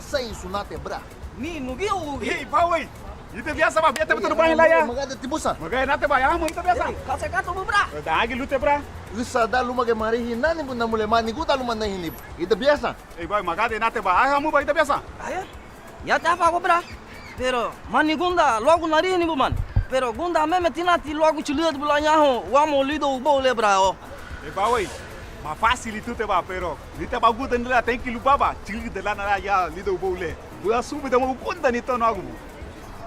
masay sunate bra. Ni nugiu. Hei, bawai. Itu biasa bah, biasa betul bahin lah ya. Magada tibusa. Magaya nate bah, ya, itu biasa. Kasa kato mo bra. Dah agi lute bra. Isa da lumage marihi nani bunda mule mani guta luman na hinip. Ita biasa. Eh, boy, magade nate bah, ay hamu bah, itu biasa. Aya. Ya tapa ko bra. Pero mani gunda logo nari ni buman. Pero gunda meme tinati logo chuliat bulanya ho. Wamo lido ubo le bra o. Eh, bawai. Ma fácil itu te bah, pero nite bah guta nila tem que lupa bah. Cili de lá na ya lido bole. Buya subi de mo punta nito no agu.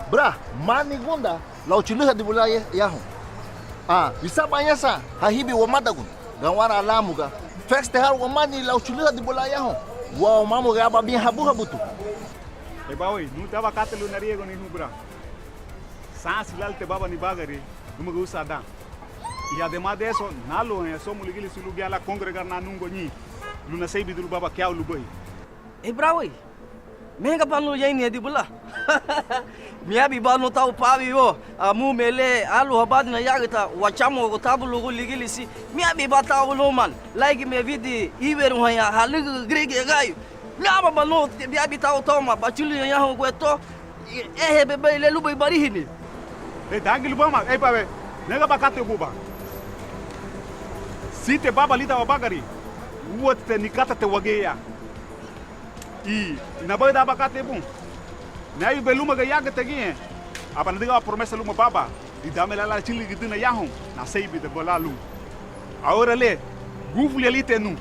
Bra, mani gunda lau chuluha di bulaya yaho. Ah, bisa banyasa hahibi wa madagun. Gawara alamu ga. Fex te har wa mani lau chuluha di bulaya yaho. Wa mamu ga ba bin habu habutu. Eh, bawai, nu te bah kate lu nari ego ni nu bra. Sans lal te baba ni bagari, nu me gusta da. Y además de eso, nalo eso muligili su lugar la congregar na nungo ni. Luna sei bidul baba kya ulubai. Eh bra oi. Mega panu yai ni di bula. Mia bi ba no tau pa bi o. Amu mele alu habad na yagita wachamo go tabulu go ligili si. Mia bi ba tau lo man. Like me vidi iveru haya halu grege gayu. Lama ba no bia bi tau toma ba chulu ya ho gweto. Eh bebe le lu bai bari hini. Eh, dangi lubama, eh pabe. Nega ba kate buba. Si te baba lita wa bagari. Uot te nikata te wageya. E na boy da bakate bum. Na yu beluma ga yaga tegi. Apa na diga promessa luma baba. E dame la chili gidina yahon. Na seibi de bolalu. Ahora le gufuli ali tenu.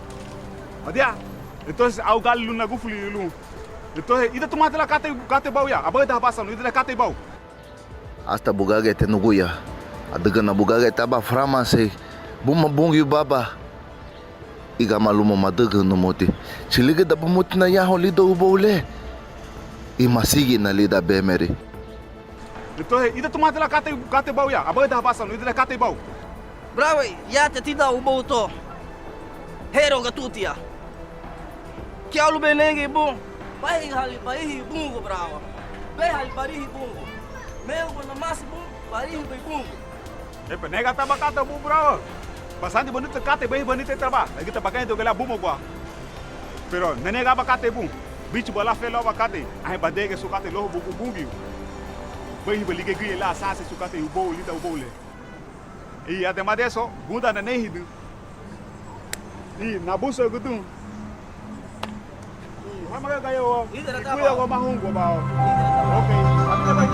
Adia. Entonces au gal luna gufuli lu. Entonces ida tomate la kate bau ya. Aboy da pasa no ida kate bau. Hasta bugaga tenuguya. Adaga na bugaga taba frama sei. Buma bungi baba. Iga maluma madaga no mote. Chiliga da bumuti na yaho lido ubole. I masigi na lida bemeri. Entonces ida tomate la kate bau ya. Aboy da pasa no ida kate bau. Bravo, ya te tida ubo to. Hero gatutia. Kya lu benenge bum. Pai hali pai bungo bravo. Pai hali pai bungo. Meu na mas bum, pai bungo. Eh, penega taba kate bu bro. Bastante bonito kate bem bonito traba. Lagi tá bacana do gala bumo gua. Pero nenega bakate bum. Bicho bola felo bakate. Ai badega su kate loho bu bungi. Bem liga gui lá sase su kate ubo lita ubo le. E además de eso, gunda na nehidu. E na buso gudum. E hamaga gayo. Kuya gua mahungo ba. Okay. Até vai.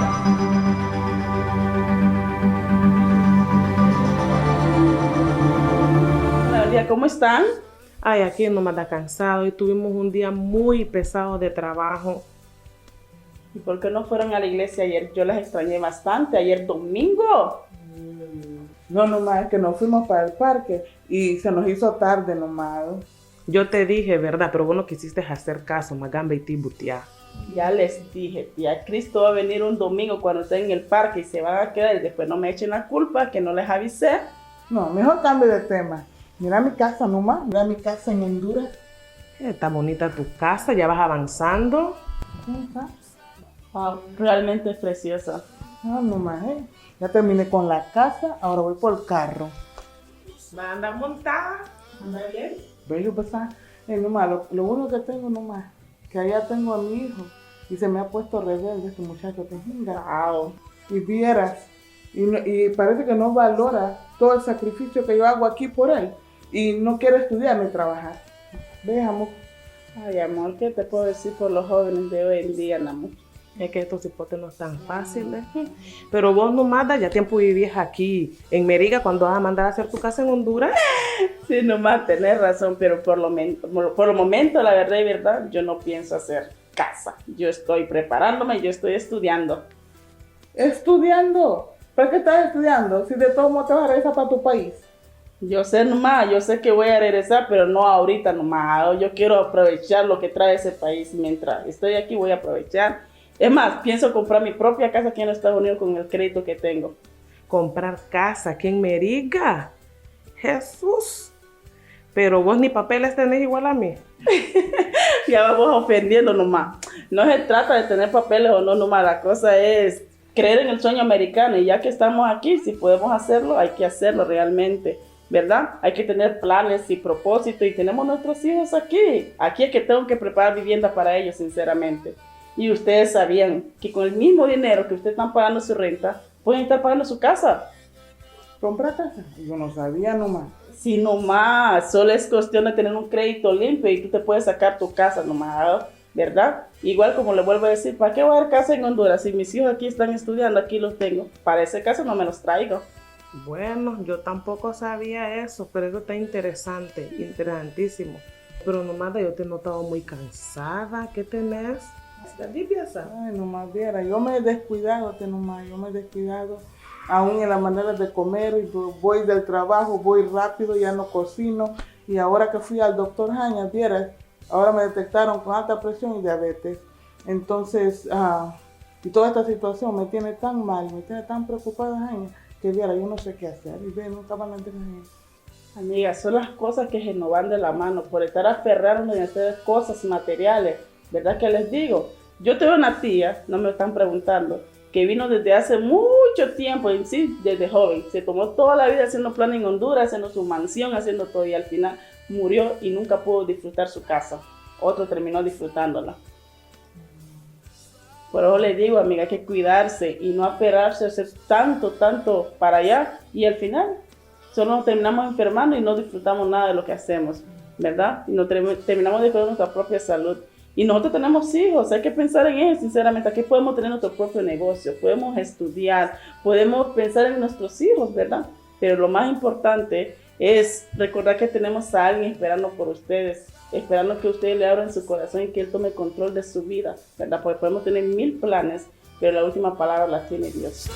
¿Cómo están? Ay, aquí nomás da cansado y tuvimos un día muy pesado de trabajo. ¿Y por qué no fueron a la iglesia ayer? Yo las extrañé bastante, ayer domingo. No, nomás es que nos fuimos para el parque y se nos hizo tarde nomás. Yo te dije, ¿verdad? Pero vos no quisiste hacer caso, Magamba y Tibutia. Ya les dije, tía, Cristo va a venir un domingo cuando estén en el parque y se van a quedar y después no me echen la culpa que no les avisé. No, mejor cambio de tema. Mira mi casa nomás, mira mi casa en Honduras. Está bonita tu casa, ya vas avanzando. Wow, realmente es preciosa. No, nomás, ya terminé con la casa, ahora voy por el carro. ¿Va a andar montada? ¿Anda bien? Bello, pues, nomás, lo bueno que tengo nomás, que allá tengo a mi hijo y se me ha puesto rebelde este muchacho que es un gato. Y vieras, y parece que no valora todo el sacrificio que yo hago aquí por él. Y no quiere estudiar ni trabajar. ¿Ves, amor? Ay, amor, ¿qué te puedo decir por los jóvenes de hoy en día, amor? Es que estos hipotes no están fáciles. Pero vos nomás ya tiempo vivís aquí en Meriga cuando vas a mandar a hacer tu casa en Honduras. Sí, nomás tenés razón, pero por el momento, la verdad y verdad, yo no pienso hacer casa. Yo estoy preparándome, yo estoy estudiando. ¿Estudiando? ¿Para qué estás estudiando? Si de todo modo te vas a regresar para tu país. Yo sé nomás, yo sé que voy a regresar, pero no ahorita nomás. Yo quiero aprovechar lo que trae ese país. Mientras estoy aquí voy a aprovechar. Es más, pienso comprar mi propia casa aquí en Estados Unidos con el crédito que tengo. ¿Comprar casa aquí en Meriga? Jesús. Pero vos ni papeles tenés igual a mí. Ya vamos ofendiendo nomás. No se trata de tener papeles o no nomás. La cosa es creer en el sueño americano. Y ya que estamos aquí, si podemos hacerlo, hay que hacerlo realmente. ¿verdad? Hay que tener planes y propósitos y tenemos nuestros hijos aquí. Aquí es que tengo que preparar vivienda para ellos, sinceramente. Y ustedes sabían que con el mismo dinero que ustedes están pagando su renta, pueden estar pagando su casa. ¿Compra casa? Yo no sabía nomás. Sí, nomás, solo es cuestión de tener un crédito limpio y tú te puedes sacar tu casa nomás, ¿verdad? Igual como le vuelvo a decir, ¿para qué voy a dar casa en Honduras? Si mis hijos aquí están estudiando, aquí los tengo. Para ese caso no me los traigo. Bueno, yo tampoco sabía eso, pero eso está interesante, interesantísimo. Pero nomás yo te he notado muy cansada. ¿Qué tenés? ¿Estás lipiasa? Ay, nomás viera, yo me he descuidado, yo me he descuidado. Aún en las maneras de comer, y voy del trabajo, voy rápido, ya no cocino. Y ahora que fui al doctor Jaña, vieras, ahora me detectaron con alta presión y diabetes. Entonces, y toda esta situación me tiene tan mal, me tiene tan preocupada, Jaña, que viera, yo no sé qué hacer. Y ve, nunca van a entender. Amiga, son las cosas que se nos van de la mano por estar aferrándonos a hacer cosas materiales. ¿Verdad que les digo? Yo tengo una tía, no me están preguntando, que vino desde hace mucho tiempo, en sí, desde joven. Se tomó toda la vida haciendo plan en Honduras, haciendo su mansión, haciendo todo, y al final murió y nunca pudo disfrutar su casa. Otro terminó disfrutándola. Por eso le digo, amiga, hay que cuidarse y no aferrarse a hacer tanto para allá, y al final solo nos terminamos enfermando y no disfrutamos nada de lo que hacemos, ¿verdad? Y nos terminamos descuidando nuestra propia salud. Y nosotros tenemos hijos, hay que pensar en ellos, sinceramente. Aquí podemos tener nuestro propio negocio, podemos estudiar, podemos pensar en nuestros hijos, ¿verdad? Pero lo más importante es recordar que tenemos a alguien esperando por ustedes, esperando que ustedes le abran su corazón y que Él tome control de su vida, ¿verdad? Porque podemos tener 1000 planes, pero la última palabra la tiene Dios.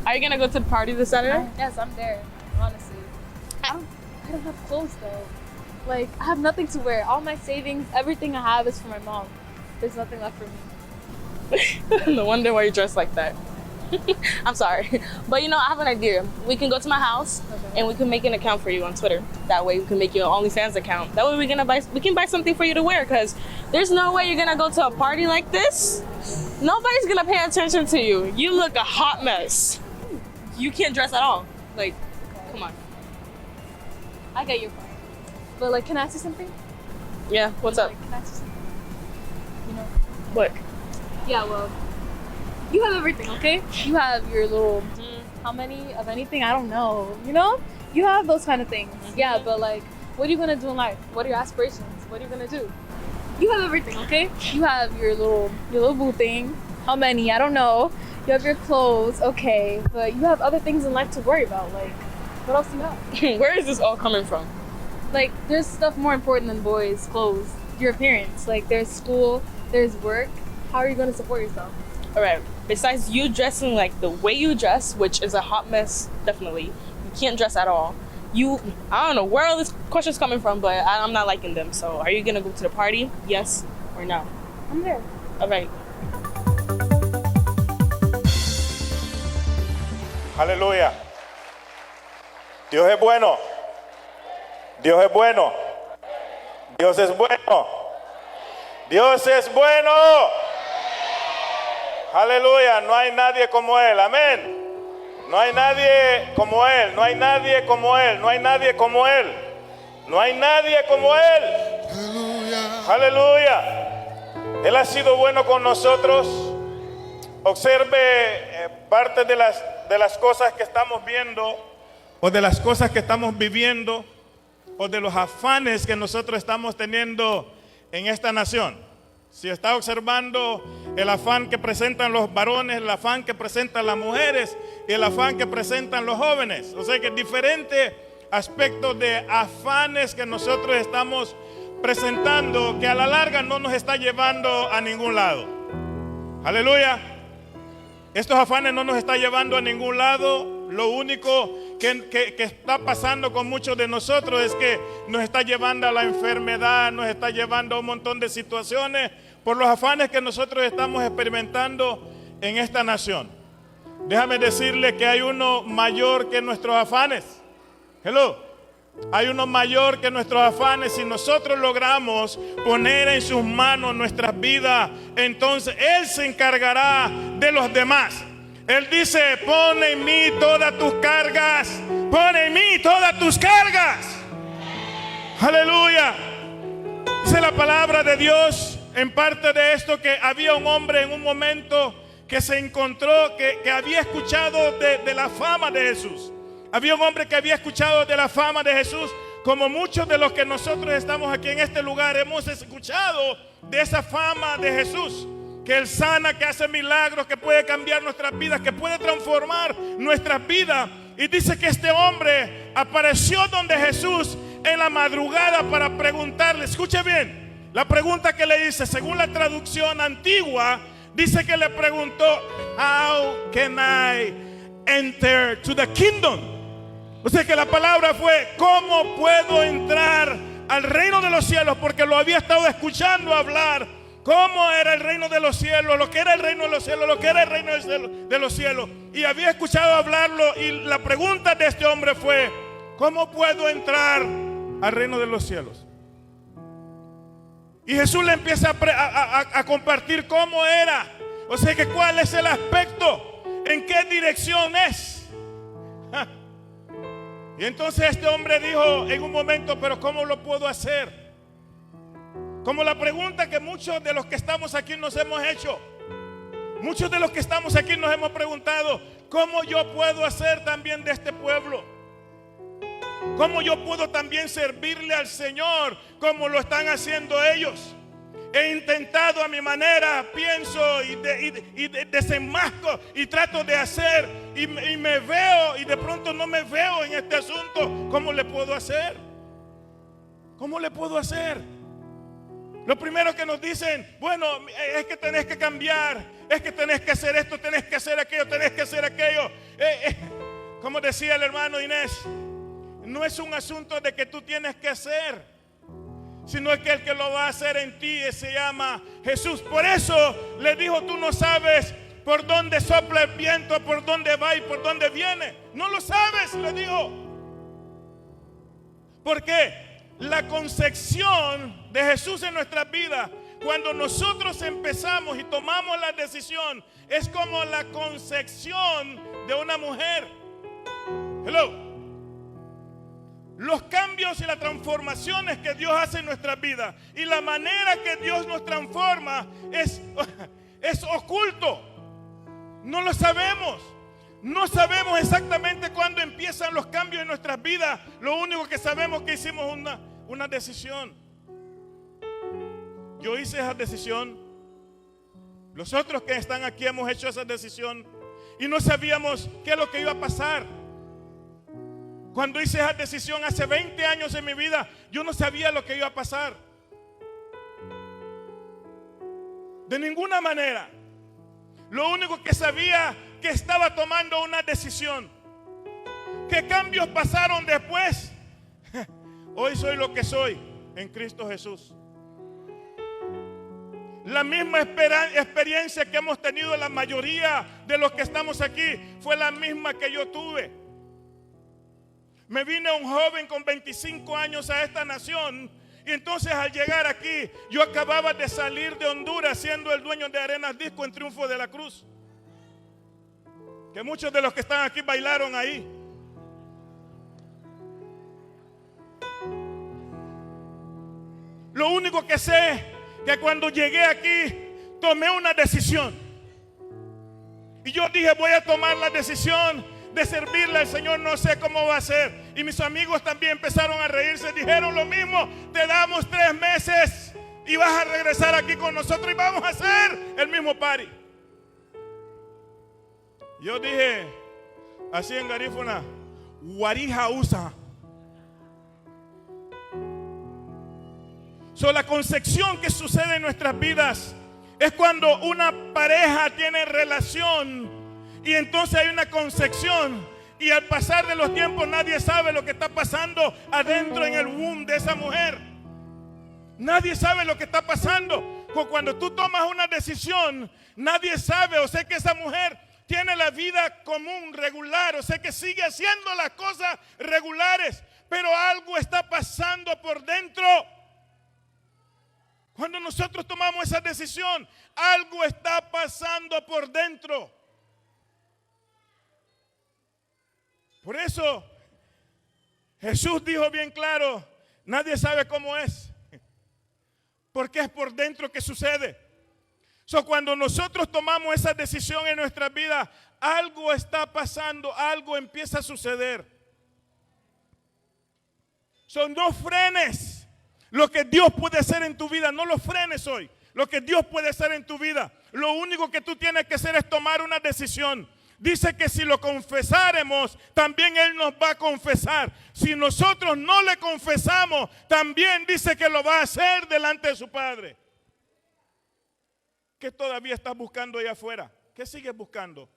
Are you gonna go to the party this Saturday? Yes, I'm there, honestly. I don't have clothes though. Like, I have nothing to wear. All my savings, everything I have is for my mom. There's nothing left for me. No wonder why you dress like that. I'm sorry. But you know, I have an idea. We can go to my house and we can make an account for you on Twitter. That way we can make you an OnlyFans account. That way we can buy something for you to wear, because there's no way you're gonna go to a party like this. Nobody's gonna pay attention to you. You look a hot mess. You can't dress at all. Like, come on. I get your point. But like, can I ask you something? Yeah, what's up? Like, can I ask you something? You know? What? Yeah, well, you have everything, okay? You have your little, how many of anything? I don't know. You know? You have those kind of things. Yeah, but like, what are you gonna do in life? What are your aspirations? What are you gonna do? You have everything, okay? You have your little boo thing. How many? I don't know. You have your clothes, okay, but you have other things in life to worry about. Like, what else do you have? Where is this all coming from? Like, there's stuff more important than boys' clothes. Your appearance. Like, there's school, there's work. How are you going to support yourself? All right, besides you dressing like the way you dress, which is a hot mess, definitely. You can't dress at all. I don't know where all this question's coming from, but I'm not liking them. So are you gonna go to the party? Yes or no? I'm there. All right. Aleluya. Dios es bueno. Dios es bueno. Dios es bueno. Dios es bueno. Aleluya. No hay nadie como Él. Amén. No hay nadie como Él. No hay nadie como Él. No hay nadie como Él. No hay nadie como Él. Aleluya. Él ha sido bueno con nosotros. Observe parte de las cosas que estamos viendo, o de las cosas que estamos viviendo, o de los afanes que nosotros estamos teniendo en esta nación. Si está observando el afán que presentan los varones, el afán que presentan las mujeres y el afán que presentan los jóvenes. O sea que diferentes aspectos de afanes que nosotros estamos presentando, que a la larga no nos está llevando a ningún lado. Aleluya. Estos afanes no nos están llevando a ningún lado. Lo único que está pasando con muchos de nosotros es que nos está llevando a la enfermedad, nos está llevando a un montón de situaciones por los afanes que nosotros estamos experimentando en esta nación. Déjame decirle que hay uno mayor que nuestros afanes. Hello. Hay uno mayor que nuestros afanes. Si nosotros logramos poner en sus manos nuestras vidas, entonces Él se encargará de los demás. Él dice: pon en mí todas tus cargas. Pon en mí todas tus cargas. Aleluya. Dice la palabra de Dios en parte de esto que había un hombre en un momento que se encontró, que había escuchado de la fama de Jesús. Había un hombre que había escuchado de la fama de Jesús, como muchos de los que nosotros estamos aquí en este lugar hemos escuchado de esa fama de Jesús. Que Él sana, que hace milagros, que puede cambiar nuestras vidas, que puede transformar nuestras vidas. Y dice que este hombre apareció donde Jesús en la madrugada para preguntarle. Escuche bien, la pregunta que le hice, según la traducción antigua, dice que le preguntó: How can I enter to the kingdom? O sea que la palabra fue: ¿cómo puedo entrar al reino de los cielos? Porque lo había estado escuchando hablar. ¿Cómo era el reino de los cielos? Lo que era el reino de los cielos, lo que era el reino de los cielos. Y había escuchado hablarlo. Y la pregunta de este hombre fue: ¿cómo puedo entrar al reino de los cielos? Y Jesús le empieza a compartir cómo era. O sea que cuál es el aspecto, en qué dirección es. Y entonces este hombre dijo en un momento: pero ¿cómo lo puedo hacer? Como la pregunta que muchos de los que estamos aquí nos hemos hecho. Muchos de los que estamos aquí nos hemos preguntado: ¿cómo yo puedo hacer también de este pueblo? ¿Cómo yo puedo también servirle al Señor como lo están haciendo ellos? He intentado a mi manera, pienso y desenmasco y trato de hacer y me veo y de pronto no me veo en este asunto. ¿Cómo le puedo hacer? ¿Cómo le puedo hacer? Lo primero que nos dicen: bueno, es que tenés que cambiar, es que tenés que hacer esto, tenés que hacer aquello, tenés que hacer aquello. Como decía el hermano Inés, no es un asunto de que tú tienes que hacer, sino es que el que lo va a hacer en ti se llama Jesús. Por eso le dijo: tú no sabes por dónde sopla el viento, por dónde va y por dónde viene. No lo sabes, le dijo. ¿Por qué? La concepción de Jesús en nuestras vidas, cuando nosotros empezamos y tomamos la decisión, es como la concepción de una mujer. Hello. Los cambios y las transformaciones que Dios hace en nuestras vidas y la manera que Dios nos transforma es oculto. No lo sabemos. No sabemos exactamente cuándo empiezan los cambios en nuestras vidas. Lo único que sabemos es que hicimos una decisión. Yo hice esa decisión. Los otros que están aquí hemos hecho esa decisión. Y no sabíamos qué es lo que iba a pasar. Cuando hice esa decisión hace 20 años en mi vida, yo no sabía lo que iba a pasar. De ninguna manera. Lo único que sabía que estaba tomando una decisión. ¿Qué cambios pasaron después? Hoy soy lo que soy en Cristo Jesús. La misma experiencia que hemos tenido la mayoría de los que estamos aquí fue la misma que yo tuve. Me vine un joven con 25 años a esta nación. Y entonces al llegar aquí, yo acababa de salir de Honduras siendo el dueño de Arenas Disco en Triunfo de la Cruz. Que muchos de los que están aquí bailaron ahí. Lo único que sé es que cuando llegué aquí, tomé una decisión. Y yo dije: voy a tomar la decisión de servirle al Señor, no sé cómo va a ser. Y mis amigos también empezaron a reírse, dijeron lo mismo: te damos 3 meses y vas a regresar aquí con nosotros y vamos a hacer el mismo party. Yo dije así en garífuna: Guarija usa. La concepción que sucede en nuestras vidas es cuando una pareja tiene relación y entonces hay una concepción, y al pasar de los tiempos nadie sabe lo que está pasando adentro en el womb de esa mujer. Nadie sabe lo que está pasando. Cuando tú tomas una decisión, nadie sabe. O sea que esa mujer tiene la vida común, regular. O sea que sigue haciendo las cosas regulares. Pero algo está pasando por dentro. Cuando nosotros tomamos esa decisión, algo está pasando por dentro. Por eso Jesús dijo bien claro, nadie sabe cómo es, porque es por dentro que sucede. Cuando nosotros tomamos esa decisión en nuestra vida, algo está pasando, algo empieza a suceder. No frenes lo que Dios puede hacer en tu vida, no lo frenes hoy. Lo que Dios puede hacer en tu vida, lo único que tú tienes que hacer es tomar una decisión. Dice que si lo confesáremos, también Él nos va a confesar. Si nosotros no le confesamos, también dice que lo va a hacer delante de su Padre. ¿Qué todavía estás buscando allá afuera? ¿Qué sigues buscando?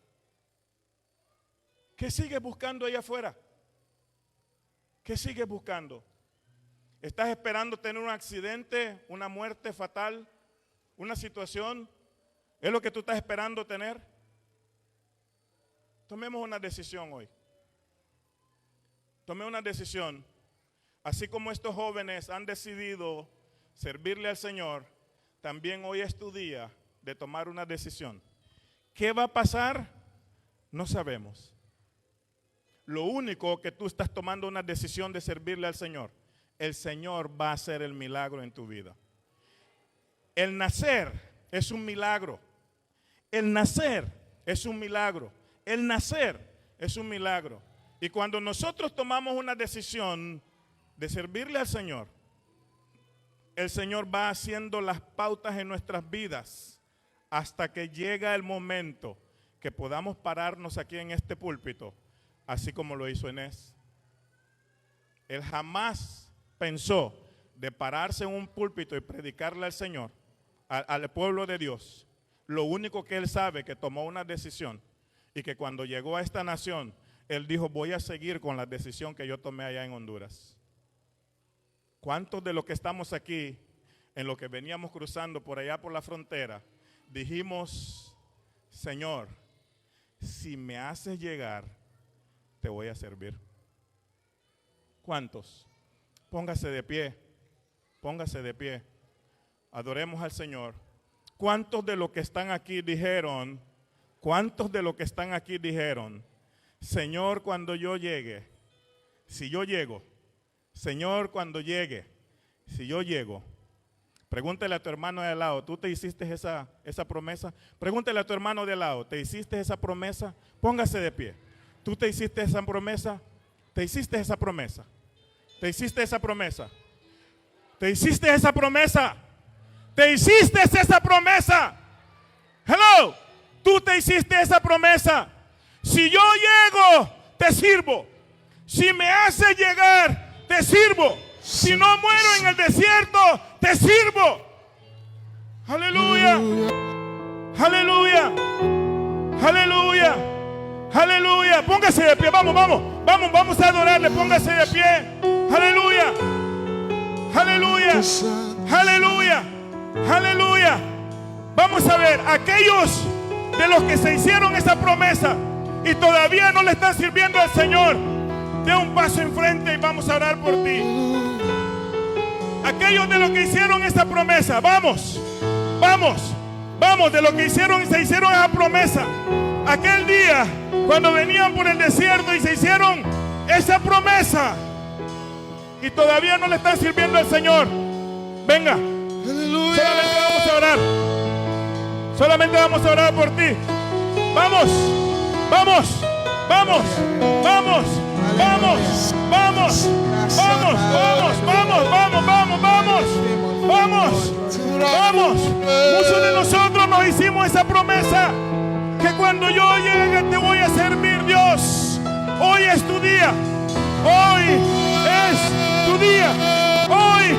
¿Qué sigues buscando allá afuera? ¿Qué sigues buscando? ¿Estás esperando tener un accidente, una muerte fatal, una situación? ¿Es lo que tú estás esperando tener? Tomemos una decisión hoy. Tome una decisión. Así como estos jóvenes han decidido servirle al Señor, también hoy es tu día de tomar una decisión. ¿Qué va a pasar? No sabemos. Lo único que tú estás tomando una decisión de servirle al Señor. El Señor va a hacer el milagro en tu vida. El nacer es un milagro. El nacer es un milagro. El nacer es un milagro. Y cuando nosotros tomamos una decisión de servirle al Señor, el Señor va haciendo las pautas en nuestras vidas hasta que llega el momento que podamos pararnos aquí en este púlpito, así como lo hizo Enés. Él jamás pensó de pararse en un púlpito y predicarle al Señor, al pueblo de Dios. Lo único que él sabe que tomó una decisión y que cuando llegó a esta nación, él dijo, voy a seguir con la decisión que yo tomé allá en Honduras. ¿Cuántos de los que estamos aquí, en lo que veníamos cruzando por allá por la frontera, dijimos, Señor, si me haces llegar, te voy a servir? ¿Cuántos? Póngase de pie, póngase de pie. Adoremos al Señor. ¿Cuántos de los que están aquí dijeron, Señor, cuando yo llegue, si yo llego, Señor, cuando llegue, si yo llego? Pregúntale a tu hermano de al lado, ¿tú te hiciste esa promesa? Pregúntale a tu hermano de al lado, ¿te hiciste esa promesa? Póngase de pie. ¿Tú te hiciste esa promesa? ¿Te hiciste esa promesa? ¿Te hiciste esa promesa? ¿Te hiciste esa promesa? ¿Te hiciste esa promesa? Hello, tú te hiciste esa promesa. Si yo llego, te sirvo. Si me haces llegar, te sirvo. Si no muero en el desierto, te sirvo. Aleluya. Aleluya. Aleluya. Aleluya. Póngase de pie. Vamos a adorarle. Póngase de pie. Aleluya. Aleluya. Aleluya. Aleluya. Vamos a ver, aquellos de los que se hicieron esa promesa y todavía no le están sirviendo al Señor, dé un paso enfrente y vamos a orar por ti. Aquellos de los que hicieron esa promesa, vamos, de los que se hicieron esa promesa. Aquel día, cuando venían por el desierto y se hicieron esa promesa y todavía no le están sirviendo al Señor, venga, solamente vamos a orar. Solamente vamos a orar por ti. Vamos. Muchos de nosotros nos hicimos esa promesa que cuando yo llegue te voy a servir, Dios. Hoy es tu día. Hoy es tu día. Hoy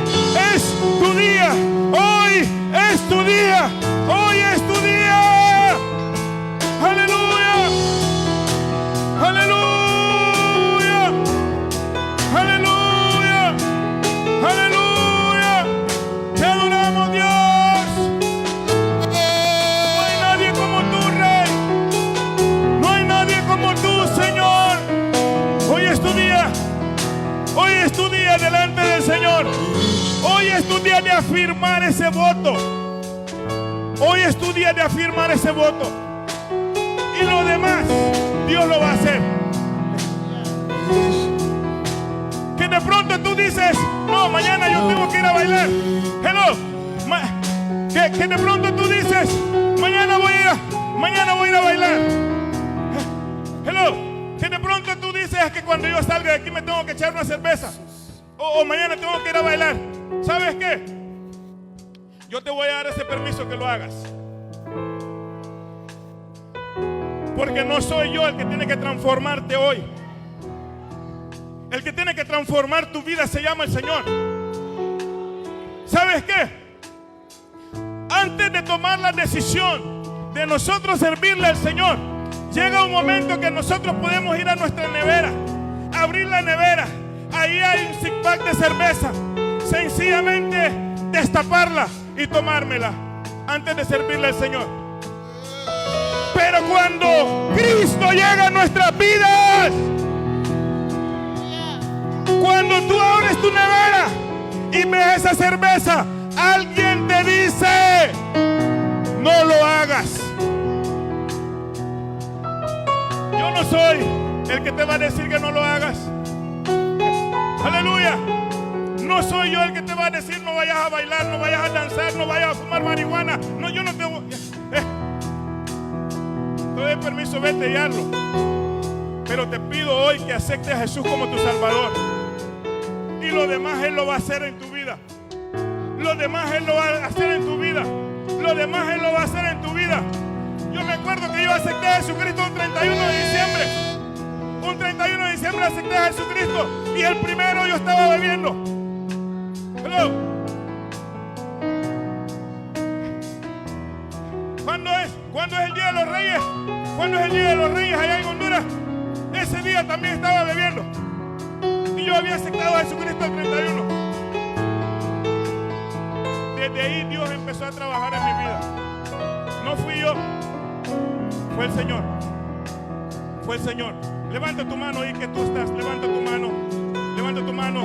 es tu día. Hoy es tu día. Hoy es tu día. Aleluya. Aleluya. Aleluya. Aleluya. Te adoramos, Dios. Hoy es tu día de afirmar ese voto. Y lo demás, Dios lo va a hacer. Que de pronto tú dices, no, mañana yo tengo que ir a bailar. Hello. Que de pronto tú dices, mañana voy a ir a bailar. Hello. Que de pronto tú dices que cuando yo salga de aquí me tengo que echar una cerveza. O mañana tengo que ir a bailar. ¿Sabes qué? Yo te voy a dar ese permiso que lo hagas. Porque no soy yo el que tiene que transformarte hoy. El que tiene que transformar tu vida se llama el Señor. ¿Sabes qué? Antes de tomar la decisión de nosotros servirle al Señor, llega un momento que nosotros podemos ir a nuestra nevera, abrir la nevera. Ahí hay un six pack de cerveza. Sencillamente destaparla y tomármela antes de servirle al Señor. Pero cuando Cristo llega a nuestras vidas, cuando tú abres tu nevera y ves esa cerveza, alguien te dice, no lo hagas. Yo no soy el que te va a decir que no lo hagas. Aleluya. No soy yo el que te va a decir no vayas a bailar, no vayas a danzar, no vayas a fumar marihuana. No, yo no te voy. Te doy permiso, vete y hazlo. Pero te pido hoy que aceptes a Jesús como tu Salvador. Y lo demás Él lo va a hacer en tu vida. Lo demás Él lo va a hacer en tu vida. Lo demás Él lo va a hacer en tu vida. Yo me acuerdo que yo acepté a Jesucristo un 31 de diciembre. Un 31 de diciembre acepté a Jesucristo. Y el primero yo estaba bebiendo. Hello. ¿Cuándo es el Día de los Reyes? ¿Cuándo es el Día de los Reyes allá en Honduras? Ese día también estaba bebiendo. Y yo había aceptado a Jesucristo el 31. Desde ahí Dios empezó a trabajar en mi vida. No fui yo, fue el Señor. Fue el Señor. Levanta tu mano ahí que tú estás. Levanta tu mano. Levanta tu mano.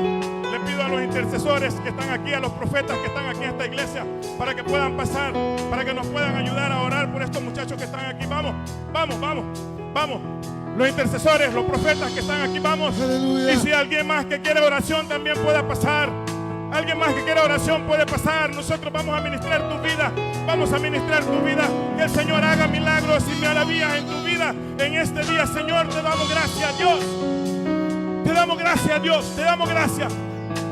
Le pido a los intercesores que están aquí, a los profetas que están aquí en esta iglesia, para que puedan pasar, para que nos puedan ayudar a orar por estos muchachos que están aquí. Vamos, vamos, vamos, vamos. Los intercesores, los profetas que están aquí, vamos. Aleluya. Y si alguien más que quiere oración también pueda pasar. Alguien más que quiera oración puede pasar. Nosotros vamos a ministrar tu vida. Vamos a ministrar tu vida. Que el Señor haga milagros y maravillas en tu vida en este día. Señor, te damos gracias, Dios. Te damos gracias, Dios. Te damos gracias.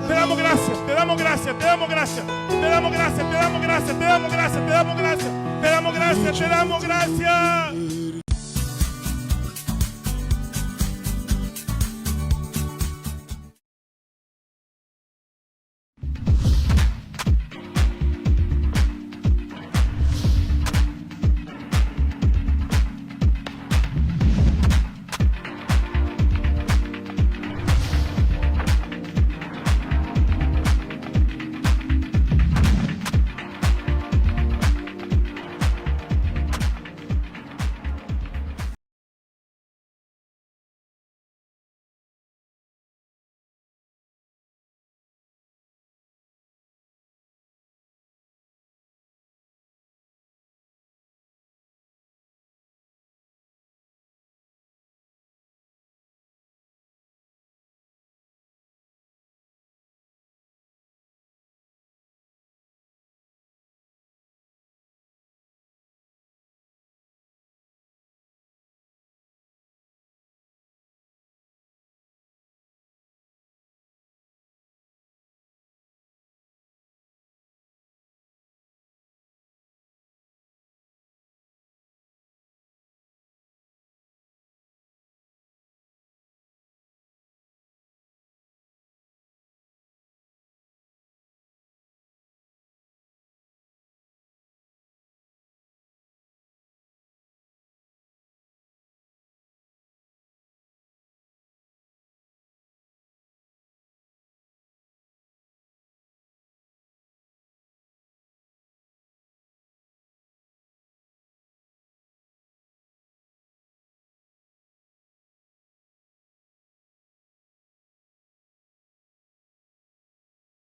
Te damos gracias. Te damos gracias. Te damos gracias. Te damos gracias. Te damos gracias. Te damos gracias. Te damos gracias. Te damos gracias. Te damos gracias.